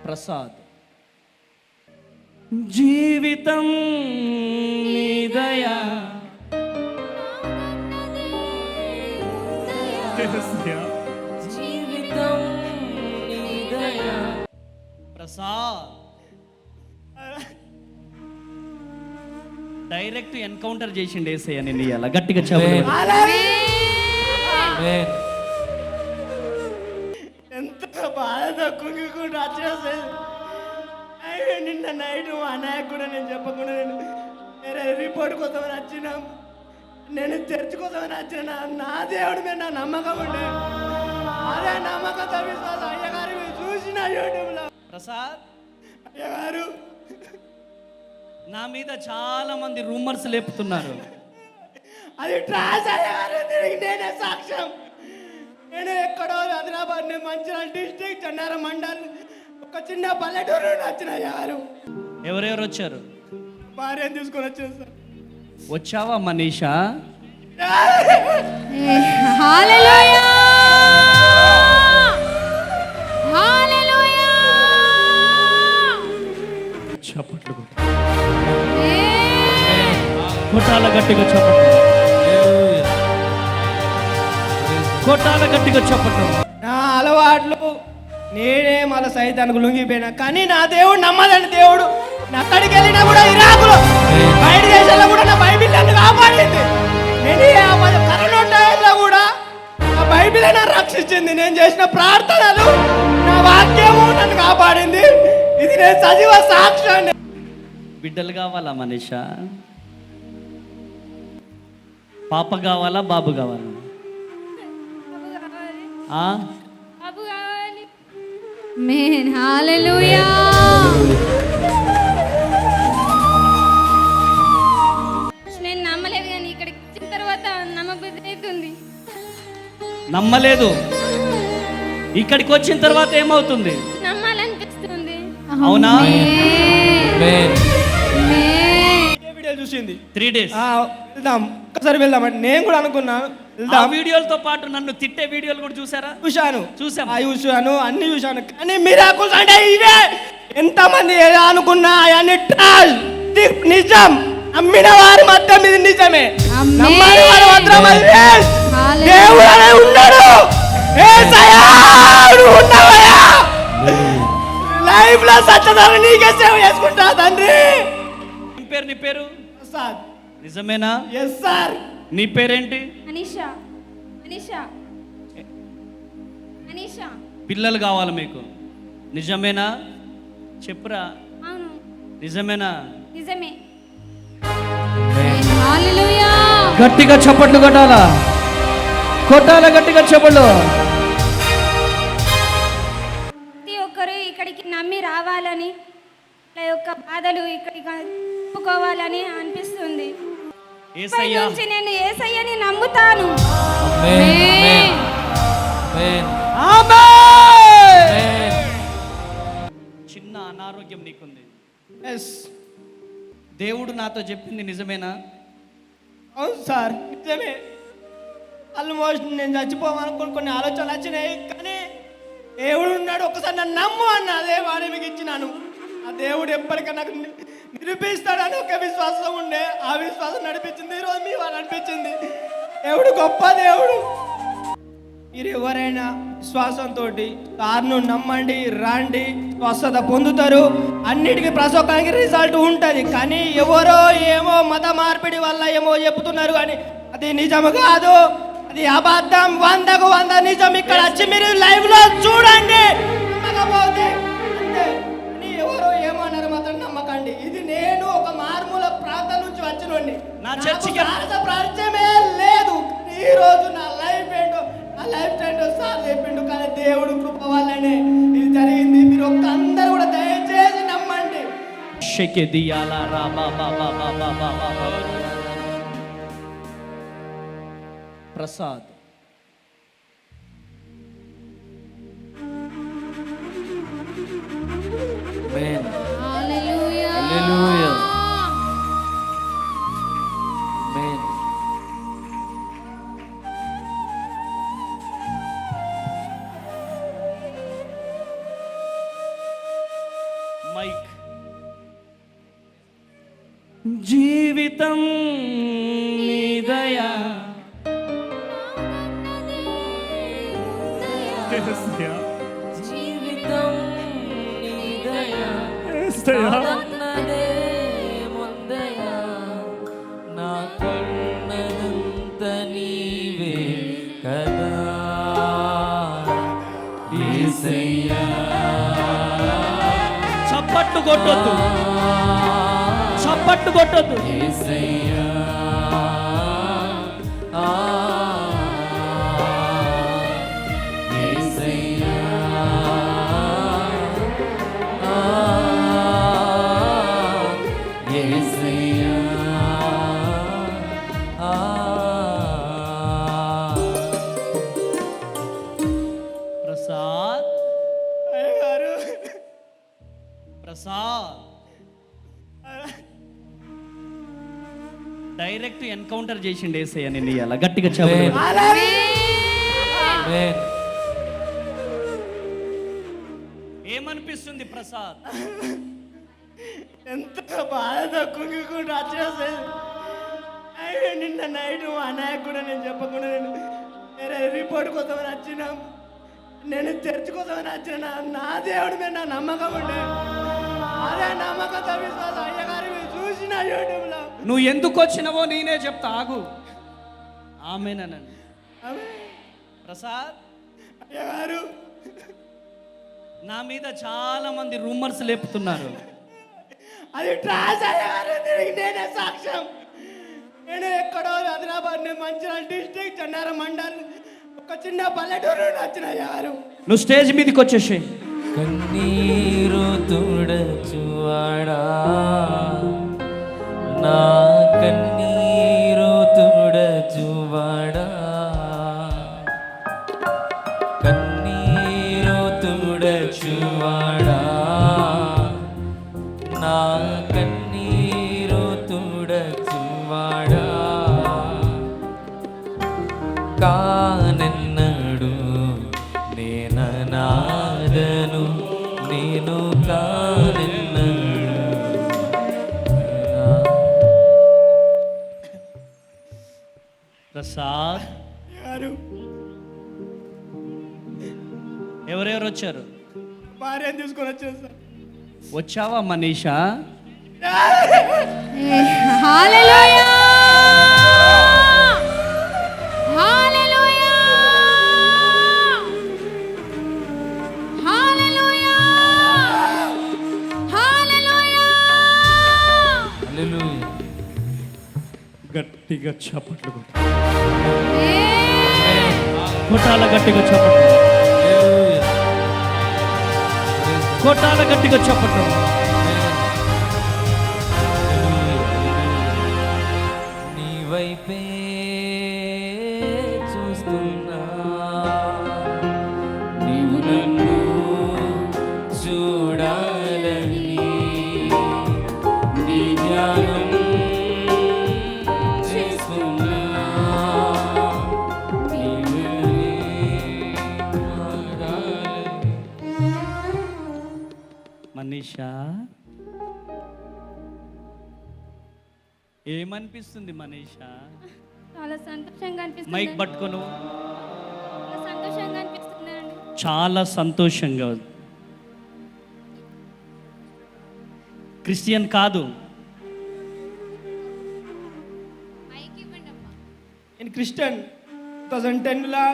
ప్రసాద్. జీవితం నీ దయా, జీవితం నీ దయా. ప్రసాద్ డైరెక్ట్ ఎన్కౌంటర్ చేసిండు ఏసయ్య నిన్ను. ఇలా గట్టిగా చెప్పు. ఎంత బాధతో కుంగికుండా వచ్చేసి నిన్న నైట్ మా అన్నయ్య కూడా నేను చెప్పకుండా నేను రిపోర్ట్ కోసం వచ్చినాం, నేను చర్చ్ కోసం వచ్చిన. నా దేవుడి మీద నా నమ్మకం ఉండే, అదే నమ్మకంతో విశ్వాసం అయ్యగారు చూసిన యూట్యూబ్లో. ప్రసాద్ అయ్యగారు నా మీద చాలా మంది రూమర్స్ లేపుతున్నారు. అది ట్రాన్స్ అయ్యగారు, దీనికి నేనే సాక్ష్యం. నేను ఎక్కడో ఆదిలాబాద్ మంచిర్యాల డిస్ట్రిక్ట్ చెన్నారం మండల్ ఒక చిన్న పల్లెటూరు వచ్చిన అయ్యగారు. ఎవరెవరు వచ్చారు? భార్యను తీసుకొని వచ్చాను సార్. వచ్చావా మనీషా? హల్లెలూయా హల్లెలూయా. చప్పట్లు కొట్టాల గట్టిగా చప్పట్లు, కొట్టాల గట్టిగా చప్పట్లు. నా అలవాట్లు నేనే మళ్ళీ సైతానికి లొంగిపోయినా, కానీ నా దేవుడు నమ్మదని దేవుడు. అక్కడికి వెళ్ళినా కూడా ఇరాకులో బయట దేశాల్లో కూడా నా బైబిల్ నన్ను కాపాడింది. నేను కరోనా టైంలో కూడా నా బైబిల్ నన్ను రక్షించింది. నేను చేసిన ప్రార్థనలు, నా వాక్యము నన్ను కాపాడింది. ఇది నేను సజీవ సాక్ష్యం. బిడ్డలు కావాలా మనీషా? పాప కావాలా బాబు కావాలా? ఆమేన్ హల్లెలూయా. నేను నమ్మలేదు, కానీ ఇక్కడికి వచ్చిన తర్వాత నమ్మబుద్ధి అవుతుంది. నమ్మలేదు, ఇక్కడికి వచ్చిన తర్వాత ఏమవుతుంది? నమ్మాలనిపిస్తుంది. అవునా? వీడియో చూసింది 3 days. వెళ్దాం, ఒక్కసారి వెళ్దాం అంటే నేను కూడా అనుకున్నా. ఆ వీడియోలతో పాటు నన్ను తిట్టే వీడియోలు కూడా చూసారా? చూశాను, అన్ని చూశాను. కానీ మిరాకిల్స్ అంటే ఇవే. ఎంతమంది అనుకున్నా అవన్నీ ట్రాష్. నిజం, నమ్మిన వారి మొత్తం ఇది నిజమే, నమ్మని వారి మాత్రం అది వేస్ట్. దేవుడు అనే ఉన్నాడు. యేసయ్యా నువ్వు ఉన్నావయ్యా. లైఫ్ లో సత్యదాన్ని నీకే సేవ చేసుకుంటా తండ్రి. నీ పేరు ప్రసాద్. నిజమేనా? Yes sir. నీ పేరేంటి? అనిషా. అనిషా అనిషా. పిల్లలు కావాలి మీకు? నిజమేనా? చెప్పురా. అవును నిజమేనా? నిజమే. హల్లెలూయా. గట్టిగా చప్పట్లు కొట్టాలా, కొట్టాలా గట్టిగా చప్పట్లు. ప్రతి ఒక్కరు ఇక్కడికి నమ్మి రావాలని, వాళ్ళ యొక్క బాధలు ఇక్కడికి చెప్పుకోవాలని అనిపిస్తుంది. యేసయ్యా నేను యేసయ్యని నమ్ముతాను. చిన్న అనారోగ్యం నీకుంది. ఎస్. దేవుడు నాతో చెప్పింది నిజమేనా? అవును సార్, నిజమే. ఆల్మోస్ట్ నేను చచ్చిపోవాలనుకుని కొన్ని ఆలోచనలు వచ్చినాయి, కానీ దేవుడు ఉన్నాడు, ఒక్కసారి నన్ను నమ్ము అన్న అదే వాడి మీకు ఇచ్చినాను. ఆ దేవుడు ఎప్పటికైనా నాకు నిరూపిస్తాడని ఒక విశ్వాసం ఉండే, ఆ విశ్వాసం నడిపించింది. ఈరోజు మీ వాళ్ళు నడిపించింది. దేవుడు గొప్ప దేవుడు. మీరు ఎవరైనా విశ్వాసంతో సార్ను నమ్మండి, రండి, స్వస్థత పొందుతారు. అన్నిటికీ ప్రసోకానికి రిజల్ట్ ఉంటుంది. కానీ ఎవరో ఏమో మత మార్పిడి వల్ల ఏమో చెప్తున్నారు, కానీ అది నిజం కాదు, అది అబద్ధం. 100కు 100 నిజం. ఇక్కడ వచ్చి మీరు లైవ్ లో చూడండి. నమ్మకపోతే అంతే. ఎవరో ఏమన్నారు మాత్రం నమ్మకండి. ఇది నేను ఒక మార్మూల ప్రాంతం నుంచి వచ్చినండి. నా చర్చికి పరిచయమే లేదు. ఈ రోజు నా లైఫ్ ఏంటో, నా లైఫ్ ఏంటో సార్ చెప్పిండు. కానీ దేవుడు కృప వల్లనే ఇది జరిగింది. మీరు ఒక్క అందరూ కూడా దయచేసి నమ్మండి. ప్రసాద్ హల్లెలూయా. హల్లెలూయా. మైక్. జీవితం నీ దయా జీవితం నీ దయ నాదన్నదే ముందయ నా కన్నదంత నీవే కదా యేసయ్యా. చప్పట్టు కొట్టొద్దు, చప్పట్టు కొట్టొద్దు. యేసయ్యా యేసయ్యా యేసయ్యా ప్రసాద్, అయ్యగారు ప్రసాద్ డైరెక్ట్ ఎన్కౌంటర్ చేసిండు ఏసయ్య నేను ఇయ్యాల. గట్టిగా చెప్పండి. ఏమనిపిస్తుంది ప్రసాద్? ఎంత బాధతో కుంగికుండా వచ్చేసి నిన్న నైట్ మా అన్నయ్యకు కూడా నేను చెప్పకుండా నేను వేరే రిపోర్ట్ కోసమని వచ్చినాం, నేను చర్చ్ కోసమని వచ్చిన. నా దేవుడి మీద నా నమ్మకం ఉండే, అదే నమ్మకంతో విశ్వాసం అయ్యగారి మీద చూసిన యూట్యూబ్లో. నువ్వు ఎందుకు వచ్చినావో నేనే చెప్తా, ఆగు. ఆమెనండి ప్రసాద్. అయ్యగారు నా మీద చాలా మంది రూమర్స్ లేపుతున్నారు. అది ట్రాన్స్ అయ్యగారు, దీనికి నేనే సాక్ష్యం. నేను ఎక్కడో ఆదిలాబాద్ మంచిర్యాల డిస్ట్రిక్ట్ చెన్నార మండల్ ఒక చిన్న పల్లెటూరు నుండి వచ్చిన అయ్యగారు. నువ్వు స్టేజ్ మీదకి వచ్చేసి కన్నీరు తుడచువాడా నా కన్నీరు తుడచువాడా కన్నీరు తుడచువాడా నా కన్నీరు తుడచువాడా కానెన్నడు నేననాదను నేను కానెన్నడు. ప్రసాద్, అయ్యగారు ఎవరెవరు వచ్చారు? భార్యను తీసుకొని వచ్చాను సార్. వచ్చావా మనీషా? హల్లెలూయా హల్లెలూయా హల్లెలూయా హల్లెలూయా. హల్లెలూయా. గట్టిగా చప్పట్లు కొట్టాల, గట్టిగా చప్పట్లు హల్లెలూయా. కొట్టాల, గట్టిగా చప్పట్లు. నీ వైపే చూస్తున్నా నీవు నన్ను చూడాలని నీ ధ్యానం చేస్తున్నా నీవే మారాలని. మనీషా, ఏమనిపిస్తుంది మనీషా? చాలా సంతోషంగా అనిపిస్తుంది. మైక్ పట్టుకోను. చాలా సంతోషంగా అనిపిస్తుందండి. చాలా సంతోషంగా. క్రిస్టియన్ కాదు. మైక్ ఇవ్వండి అమ్మా. నేను క్రిస్టియన్. 2010లో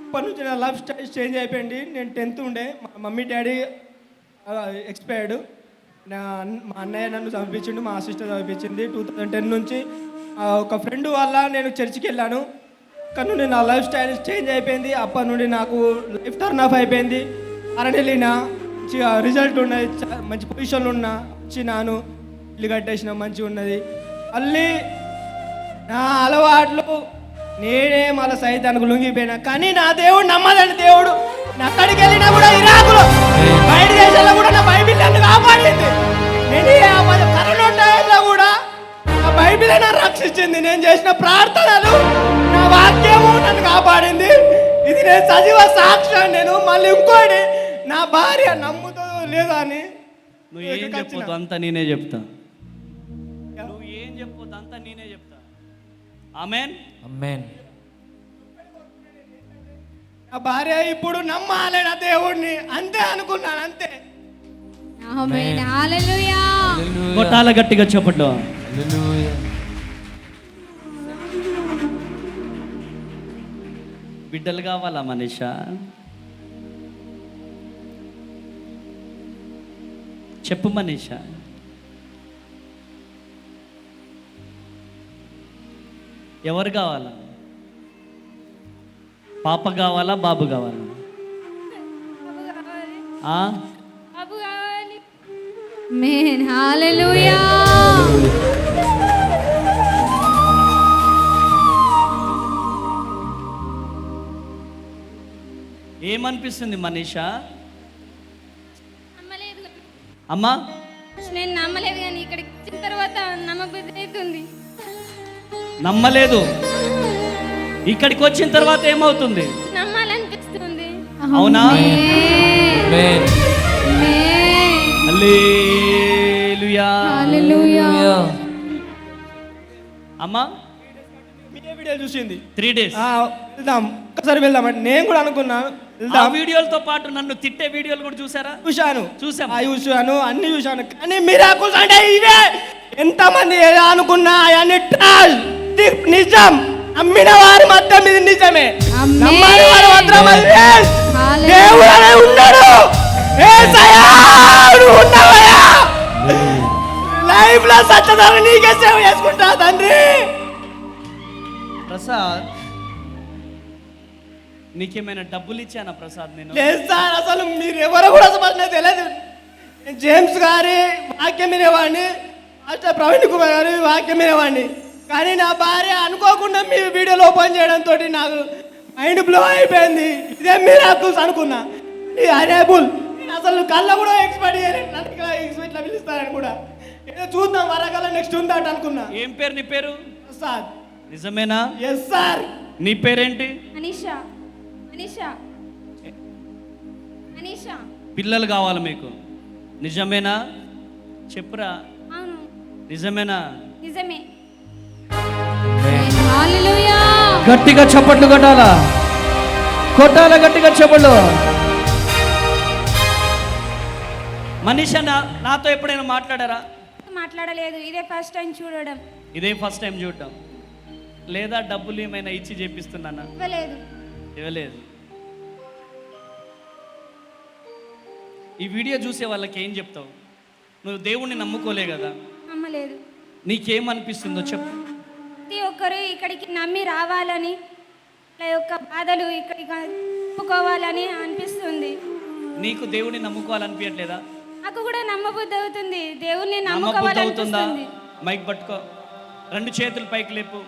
ఇప్పటి నుంచి నా లైఫ్ స్టైల్ చేంజ్ అయిపోయింది. నేను 10th ఉండే, మా మమ్మీ డాడీ ఎక్స్పైర్డ్. మా అన్నయ్య నన్ను చదివించిండు, మా సిస్టర్ చదివించింది. 2010 నుంచి ఒక ఫ్రెండ్ వల్ల నేను చర్చికి వెళ్ళాను. అక్కడ నుండి నా లైఫ్ స్టైల్ చేంజ్ అయిపోయింది. అప్పటి నుండి నాకు లైఫ్ టర్న్ ఆఫ్ అయిపోయింది. అరణెళ్ళినా మంచిగా రిజల్ట్ ఉన్నది, మంచి పొజిషన్లో ఉన్నా. వచ్చినాను, ఇల్లు కట్టేసిన, మంచిగా ఉన్నది. మళ్ళీ నా అలవాట్లు నేనే మళ్ళీ సైతానికి లొంగిపోయినా, కానీ నా దేవుడు నమ్మదండి. దేవుడు అక్కడికి వెళ్ళినా కూడా ఇరాకులో బయట దేశాల్లో కూడా నా బైబిల్ నన్ను కాపాడింది. నేను కరోనా టైంలో కూడా నా బైబిలే నన్ను రక్షించింది. నేను చేసిన ప్రార్థనలు, నా వాక్యము నన్ను కాపాడింది. ఇది నేను సజీవ సాక్ష్యం. నేను మళ్ళీ ఇంకోటి, నా భార్య నమ్ముతుందో లేదా అని నువ్వు ఏం చెప్పొద్దు అంతా నేనే చెప్తా. నువ్వు ఏం చెప్పొద్దు అంతా నేనే చెప్తా. ఆమేన్. ఆమేన్. నా భార్య ఇప్పుడు నమ్మాలి నా దేవుడిని, అంతే అనుకున్నాను, అంతే. ఆమేన్. హల్లెలూయా. హల్లెలూయా. కొట్టాల గట్టిగా చెప్పట్లు. హల్లెలూయా. బిడ్డలు కావాలా మనీషా? చెప్పు మనీషా. ఎవరు కావాలా? పాప కావాలా బాబు కావాలా? బాబు కావాలి. ఆ? బాబు కావాలి. ఆమేన్. హల్లెలూయా. ఏమనిపిస్తుంది మనీషా? నమ్మలేదు. అమ్మా నేను నమ్మలేదు కానీ ఇక్కడికి వచ్చిన తర్వాత నమ్మబుద్ధి అవుతుంది. నమ్మలేదు, ఇక్కడికి వచ్చిన తర్వాత ఏమవుతుంది? నమ్మాలనిపిస్తుంది. అవునా? ఆమేన్. హల్లెలూయా. హల్లెలూయా. అమ్మా మీరే వీడియో చూసింది 3 days వెళ్దాం, ఒక్కసారి వెళ్దాం అంటే నేను కూడా అనుకున్నా ఆ వెళ్దాం. వీడియోలతో పాటు నన్ను తిట్టే వీడియోలు కూడా చూసారా? చూసాం. చూశాను, అన్ని చూశాను. కానీ మిరాకిల్స్ అంటే ఇవే. ఎంతమంది ఏదో అనుకున్నా అవన్నీ ట్రాల్, నిజం. నమ్మిన వారి మాత్రం ఇది నిజమే, ఆమేన్. నమ్మని వారు మాత్రం అది వేస్ట్. హల్లెలూయా. దేవుడు అనే ఉన్నాడు. యేసయ్యా, నువ్వు ఉన్నావయ్యా. లైఫ్ లో సత్యదాన్ని నీకే సేవ చేసుకుంటా తండ్రి. ప్రసాద్, నీకేమైనా డబ్బులు ఇచ్చానా ప్రసాద్? నేను లేదు సార్, అసలు మీరు ఎవరో కూడా అసలు నాకు తెలియదు. నేను జేమ్స్ గారి వాక్యం వినేవాడిని, మాస్టర్ ప్రవీణ్ కుమార్ గారి వాక్యం వినేవాడిని. కానీ నా భార్య అనుకోకుండా మీ వీడియోలో ఓపెన్ చేయడంతో నాకు మైండ్ బ్లో అయిపోయింది. ఇదే మిరాకిల్స్ అనుకున్నా. ఇది అనేబుల్. నేను అసలు కళ్ళ కూడా ఎక్స్పెక్ట్ చేయలేదు, నన్ను ఎక్స్పెక్ట్ పిలుస్తారని కూడా. ఏదో చూద్దాం వరకల్లా నెక్స్ట్ ఉందట అనుకున్నా. ఏం పేరు నీ పేరు? సార్ నిజమేనా? Yes sir. నీ పేరేంటి? అనిషా. అనిషా. అనిషా. పిల్లలు కావాలి మీకు? నిజమేనా? చెప్పురా. అవును, నిజమేనా? నిజమే. ఆమేన్. హల్లెలూయా. గట్టిగా చప్పట్లు కొట్టాలా? కొట్టాలా గట్టిగా చప్పట్లు. మనీషా నాతో ఎప్పుడైనా మాట్లాడారా? మాట్లాడలేదు, ఇదే ఫస్ట్ టైం చూడడం. ఇదే ఫస్ట్ టైం చూడటం. లేదా డబ్బులు ఏమైనా ఇచ్చి చేపిస్తున్నానా? ఇవ్వలేదు. ఇవ్వలేదు. ఈ వీడియో చూసే వాళ్ళకి ఏం చెప్తావు? నువ్వు దేవుణ్ణి నమ్ముకోలే కదా, నమ్మలేదు. నీకేమనిపిస్తుందో చెప్పు. ప్రతి ఒక్కరు ఇక్కడికి నమ్మి రావాలని, వాళ్ళ యొక్క బాధలు ఇక్కడికి చెప్పుకోవాలని అనిపిస్తుంది. నీకు దేవుణ్ణి నమ్ముకోవాలనిపించట్లేదా? నాకు కూడా నమ్మబుద్ధి అవుతుంది, దేవుణ్ణి నమ్మబుద్ధి అవుతుందా? నమ్ముకోవాలనిపిస్తుంది. మైక్ పట్టుకో, 2 చేతులు పైకి లేపు.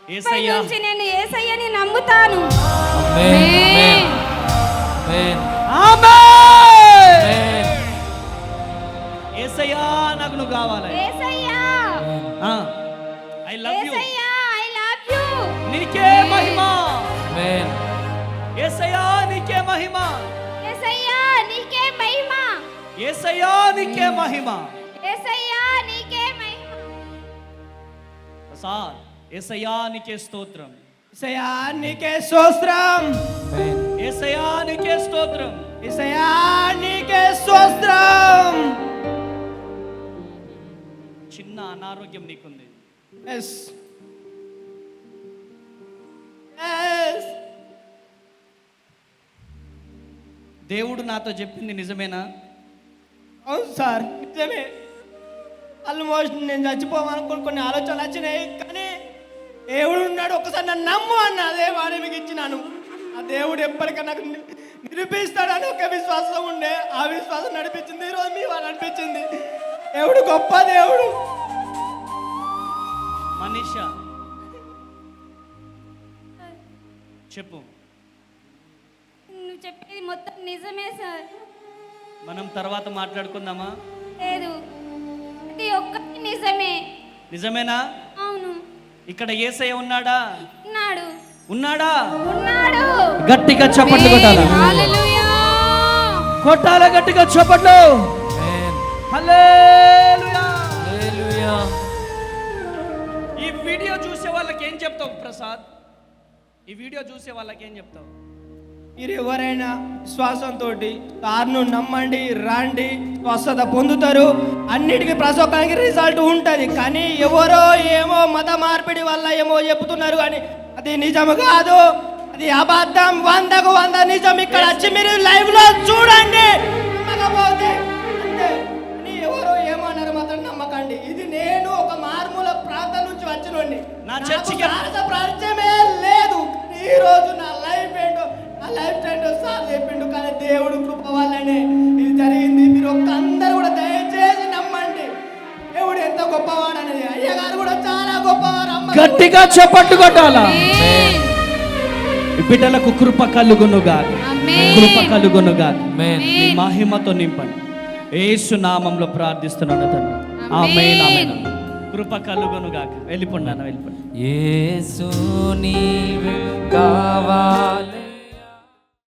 ఇప్పటి యేసయ్యా, నుంచి నేను యేసయ్యని నమ్ముతాను. ఆమేన్. ఆమేన్. ఆమేన్. యేసయ్యా, నాకు నువ్వు కావాలి. Yesayya, I love you. Yesayya, I love you. నీకే మహిమ. ఆమేన్. యేసయ్యా, నీకే మహిమ. యేసయ్యా, నీకే మహిమ. యేసయ్యా, నీకే మహిమ. యేసయ్యా, నీకే మహిమ. ప్రసాద్, యేసయ్యా నీకే స్తోత్రం. యేసయ్యా నీకే స్తోత్రం. ఆమేన్. యేసయ్యా నీకే స్తోత్రం. యేసయ్యా నీకే స్తోత్రం. చిన్న అనారోగ్యం నీకుంది. Yes yes. దేవుడు నాతో చెప్పింది నిజమేనా? అవును సార్, నిజమే. ఆల్మోస్ట్ నేను చచ్చిపోవాలనుకుని కొన్ని ఆలోచనలు వచ్చినాయి. కానీ దేవుడు ఉన్నాడు, ఒక్కసారి నన్ను నమ్ము అన్న అదే వాడే మీకు ఇచ్చినాను. ఆ దేవుడు ఎప్పటికైనా నాకు నిరూపిస్తాడని ఒక విశ్వాసం ఉండే, ఆ విశ్వాసం నడిపించింది. ఈరోజు మీ వాళ్ళు నడిపించింది. దేవుడు గొప్ప దేవుడు. మనీషా చెప్పు. నువ్వు చెప్పేది మొత్తం నిజమే సార్. మనం తర్వాత మాట్లాడుకుందామా? లేదు, ప్రతి ఒక్కటి నిజమే. నిజమేనా? అవును, ఇక్కడ యేసయ్య ఉన్నాడా? ఉన్నాడు. ఉన్నాడా? ఉన్నాడు. గట్టిగా చప్పట్లు కొట్టాలా? హల్లెలూయా. కొట్టాలా గట్టిగా చప్పట్లు. ఆమేన్. హల్లెలూయా. హల్లెలూయా. ఈ వీడియో చూసే వాళ్ళకి ఏం చెప్తావు ప్రసాద్? ఈ వీడియో చూసే వాళ్ళకి ఏం చెప్తావు? మీరు ఎవరైనా విశ్వాసంతో సార్ను నమ్మండి, రండి, స్వస్థత పొందుతారు. అన్నిటికీ ప్రతి ఒక్కరికి రిజల్ట్ ఉంటుంది. కానీ ఎవరో ఏమో మత మార్పిడి వల్ల ఏమో చెప్తున్నారు, కానీ అది నిజం కాదు, అది అబద్ధం. 100కు 100 నిజం. ఇక్కడ వచ్చి మీరు లైవ్ లో చూడండి. నమ్మకపోతే అంతే. కానీ ఎవరో ఏమన్నారు మాత్రం నమ్మకండి. ఇది నేను ఒక మారుమూల ప్రాంతం నుంచి వచ్చినండి. నా చర్చికి పరిచయమే లేదు. ఈ రోజు నా లైఫ్ ఏంటో, నా లైఫ్ ఏంటో సార్ చెప్పిండు. కానీ దేవుడు కృప వల్లనే ఇది జరిగింది. మీరు అందరూ కూడా దయచేసి నమ్మండి. దేవుడు ఎంత గొప్పవాడు అనేది. అయ్యగారు కూడా చాలా గొప్పవారు. అమ్మ గట్టిగా చప్పట్లు కొట్టాలా? ఆమేన్. ఈ బిడ్డలకు కృప కలుగునుగాక, ఆమేన్. కృప కలుగునుగాక. ఆమేన్. నీ మహిమతో నింపండి. యేసు నామంలో ప్రార్థిస్తున్నాను తండ్రి. ఆమేన్. ఆమేన్, ఆమేన్. కృప కలుగునుగాక. వెళ్ళిపోండి నాన్న, వెళ్ళిపోండి. యేసు నీవే